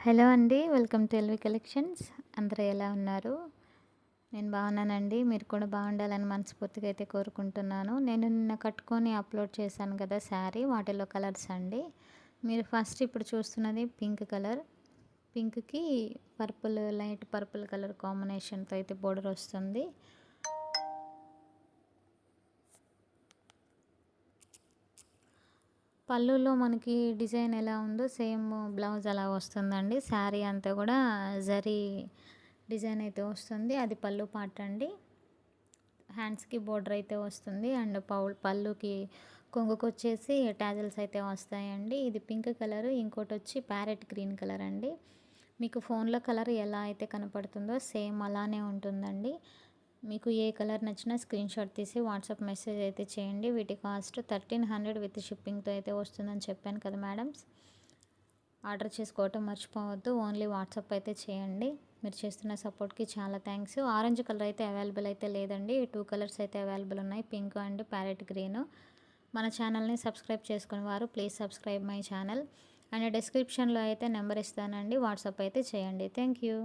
Hello అండి. Welcome to LV collections. అందరూ ఎలా ఉన్నారు? నేను బాగున్నానండి. మీరు కూడా బాగుండాలని మనస్ఫూర్తిగా అయితే కోరుకుంటున్నాను. నేను నిన్న కట్టుకొని అప్లోడ్ చేశాను కదా శారీ, వాటిలో కలర్స్ అండి. మీరు ఫస్ట్ ఇప్పుడు చూస్తున్నది పింక్ కలర్. పింక్‌కి పర్పుల్, లైట్ పర్పుల్ కలర్ కాంబినేషన్‌తో అయితే బోర్డర్ వస్తుంది. పళ్ళులో మనకి డిజైన్ ఎలా ఉందో సేమ్ బ్లౌజ్ అలా వస్తుందండి. శారీ అంతా కూడా జరీ డిజైన్ అయితే వస్తుంది. అది పళ్ళు పార్ట్ అండి. హ్యాండ్స్‌కి బోర్డర్ అయితే వస్తుంది అండ్ పళ్ళుకి కొంగుకొచ్చేసి టాజిల్స్ అయితే వస్తాయండి. ఇది పింక్ కలర్, ఇంకోటి వచ్చి ప్యారెట్ గ్రీన్ కలర్ అండి. మీకు ఫోన్లో కలర్ ఎలా అయితే కనపడుతుందో సేమ్ అలానే ఉంటుందండి. మీకు ఏ కలర్ నచ్చినా స్క్రీన్‌షాట్ తీసి వాట్సాప్ మెసేజ్ అయితే చేయండి. వీటి కాస్ట్ 1300 విత్ షిప్పింగ్‌తో అయితే వస్తుందని చెప్పాను కదా మేడమ్స్. ఆర్డర్ చేసుకోవటం మర్చిపోవద్దు. ఓన్లీ వాట్సాప్ అయితే చేయండి. మీరు చేస్తున్న సపోర్ట్‌కి చాలా థ్యాంక్స్. ఆరెంజ్ కలర్ అయితే అవైలబుల్ అయితే లేదండి. 2 కలర్స్ అయితే అవైలబుల్ ఉన్నాయి, పింక్ అండ్ ప్యారెట్ గ్రీన్. మన ఛానల్ని సబ్స్క్రైబ్ చేసుకునే వారు please subscribe my channel. And డిస్క్రిప్షన్లో అయితే నెంబర్ ఇస్తానండి, వాట్సాప్ అయితే చేయండి. Thank you.